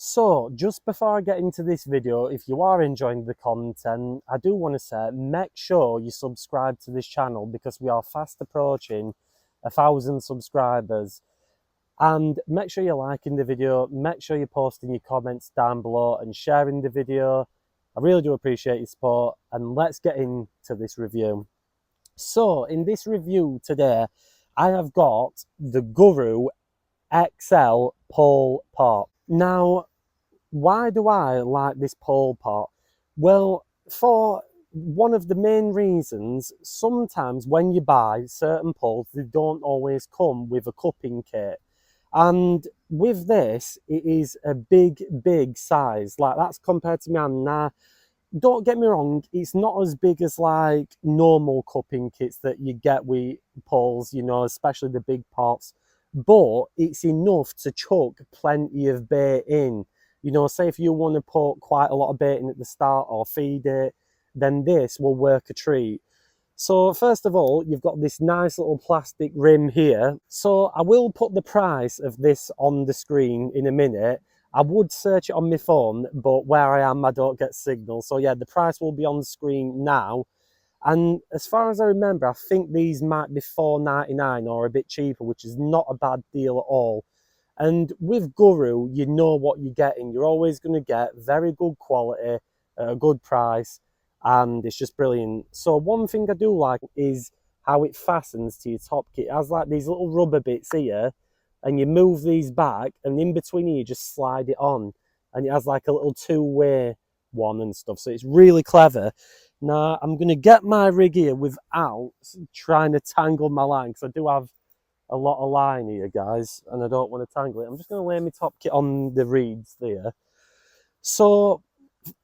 So, just before I get into this video, if you are enjoying the content, I do want to say, make sure you subscribe to this channel because we are fast approaching 1,000 subscribers. And make sure you're liking the video, make sure you're posting your comments down below and sharing the video. I really do appreciate your support, and let's get into this review. So, in this review today, I have got the Guru XL Pole Pot. Now, why do I like this pole pot? Well, for one of the main reasons, sometimes when you buy certain poles, they don't always come with a cupping kit. And with this, it is a big size. Like, that's compared to my hand. Now, don't get me wrong, it's not as big as like normal cupping kits that you get with poles, you know, especially the big pots. But it's enough to chuck plenty of bait in. You know, say if you want to put quite a lot of bait in at the start or feed it, then this will work a treat. So first of all, you've got this nice little plastic rim here. So I will put the price of this on the screen in a minute. I would search it on my phone, but where I am, I don't get signal. So yeah, the price will be on the screen now. And as far as I remember, I think these might be $4.99 or a bit cheaper, which is not a bad deal at all. And with Guru, you know what you're getting. You're always going to get very good quality at a good price, and it's just brilliant. So one thing I do like is how it fastens to your top kit. It has like these little rubber bits here, and you move these back, and in between you just slide it on, and it has like a little two-way one and stuff. So it's really clever. Now I'm going to get my rig here without trying to tangle my line, because I do have a lot of line here, guys, and I don't want to tangle it. I'm just going to lay my top kit on the reeds there. So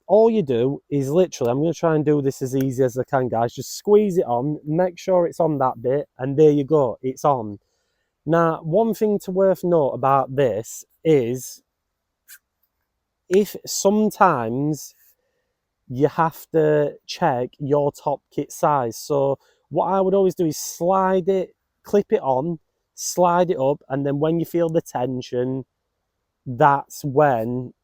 all you do is literally, I'm going to try and do this as easy as I can, guys. Just squeeze it on, make sure it's on that bit, and there you go, it's on. Now, one thing to worth note about this is if sometimes you have to check your top kit size. So what I would always do is slide it, clip it on, slide it up, and then when you feel the tension, that's when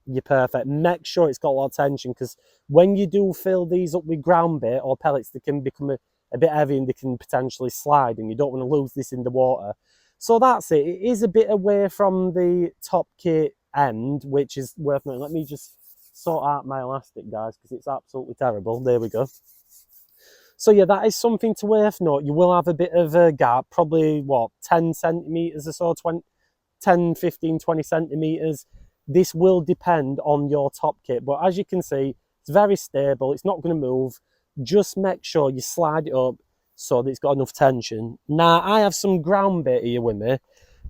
you're perfect. Make sure it's got a lot of tension, because when you do fill these up with ground bait or pellets, they can become a bit heavy and they can potentially slide, and you don't want to lose this in the water. So that's it. It is a bit away from the top kit end, which is worth noting. Let me just sort out my elastic, guys, because it's absolutely terrible. There we go. So yeah, that is something to worth note. You will have a bit of a gap, probably what, 10 centimeters or so, 20, 10, 15, 20 centimeters. This will depend on your top kit, but as you can see, it's very stable. It's not going to move. Just make sure you slide it up so that it's got enough tension. Now, I have some ground bait here with me, and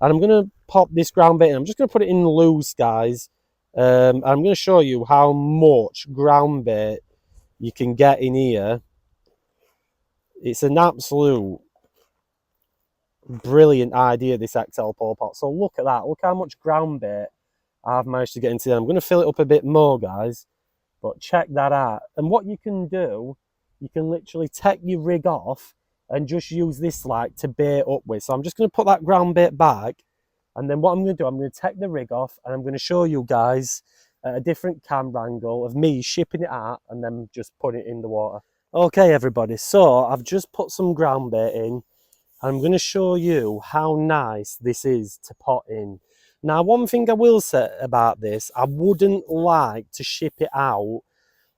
I'm going to pop this ground bait in. I'm just going to put it in loose, guys. I'm going to show you how much ground bait you can get in here. It's an absolute brilliant idea, this XL pole pot. So look at that. Look how much ground bait I've managed to get into there. I'm going to fill it up a bit more, guys, but check that out. And what you can do, you can literally take your rig off and just use this like to bait up with. So I'm just going to put that ground bait back, and then what I'm going to do, I'm going to take the rig off, and I'm going to show you guys a different camera angle of me shipping it out and then just putting it in the water. Okay, everybody, so I've just put some ground bait in. I'm going to show you how nice this is to pot in. Now, one thing I will say about this, I wouldn't like to ship it out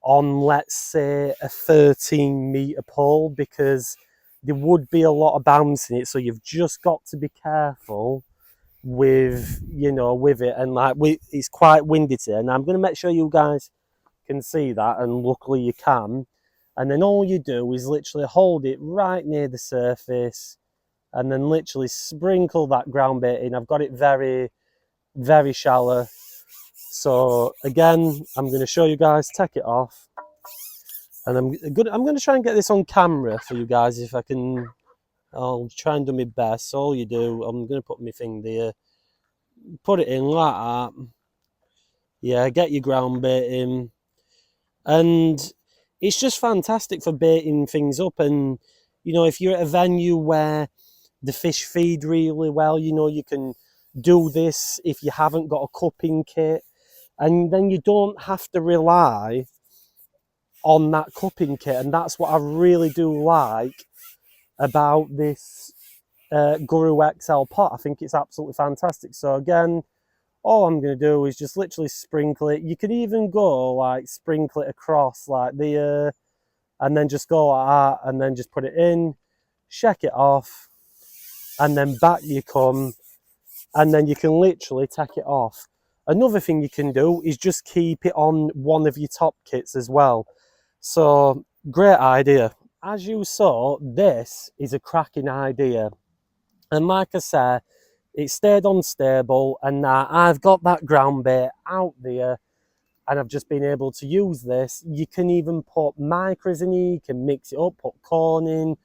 on, let's say, a 13-meter pole, because there would be a lot of bounce in it. So you've just got to be careful with, you know, with it. And like, it's quite windy today. And I'm going to make sure you guys can see that, and luckily you can. And then all you do is literally hold it right near the surface, and then literally sprinkle that ground bait in. I've got it very shallow. So again, I'm going to show you guys, take it off, and I'm going to try and get this on camera for you guys if I can. I'll try and do my best. So all you do, I'm going to put my thing there, put it in like that. Yeah, get your ground bait in, and it's just fantastic for baiting things up. And you know, if you're at a venue where the fish feed really well, you know, you can do this if you haven't got a cupping kit, and then you don't have to rely on that cupping kit. And that's what I really do like about this Guru XL pot. I think it's absolutely fantastic. So again, all I'm going to do is just literally sprinkle it. You can even go like sprinkle it across like the and then just go like that, and then just put it in, shake it off, and then back you come, and then you can literally take it off. Another thing you can do is just keep it on one of your top kits as well. So great idea. As you saw, this is a cracking idea. And like I said, it stayed unstable, and now I've got that ground bait out there, and I've just been able to use this. You can even put micros in here, you can mix it up, put corn in,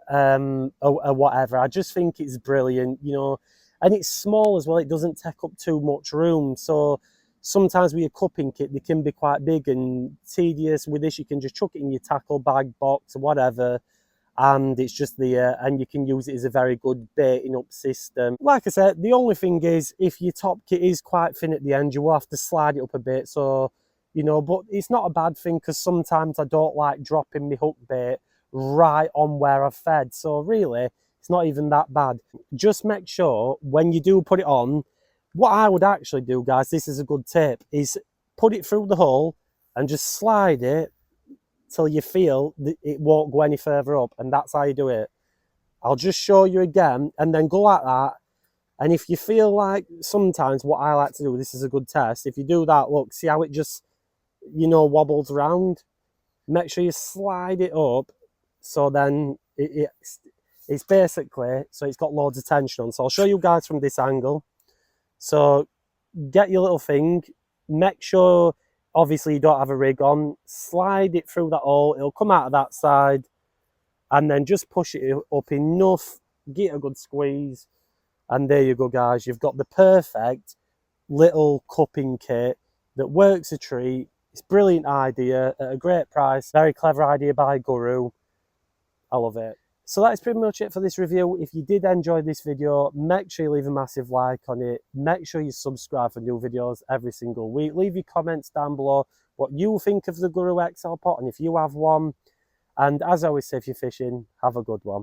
or whatever. I just think it's brilliant, you know, and it's small as well. It doesn't take up too much room. So sometimes with your cupping kit, they can be quite big and tedious. With this, you can just chuck it in your tackle bag, box, or whatever, and it's just there, and you can use it as a very good baiting up system. Like I said, the only thing is, if your top kit is quite thin at the end, you will have to slide it up a bit. So, you know, but it's not a bad thing, because sometimes I don't like dropping my hook bait right on where I've fed. So really, it's not even that bad. Just make sure when you do put it on, what I would actually do, guys, this is a good tip, is put it through the hole and just slide it till you feel that it won't go any further up, and that's how you do it. I'll just show you again, and then go like that. And if you feel like, sometimes what I like to do, this is a good test, if you do that, look, see how it just, you know, wobbles around? Make sure you slide it up, so then it's basically, so it's got loads of tension on. So I'll show you guys from this angle. So get your little thing, make sure obviously you don't have a rig on, slide it through that hole, it'll come out of that side, and then just push it up enough, get a good squeeze, and there you go, guys. You've got the perfect little cupping kit that works a treat. It's a brilliant idea at a great price. Very clever idea by Guru. I love it. So that's pretty much it for this review. If you did enjoy this video, make sure you leave a massive like on it. Make sure you subscribe for new videos every single week. Leave your comments down below what you think of the Guru XL pot, and if you have one. And as I always say, if you're fishing, have a good one.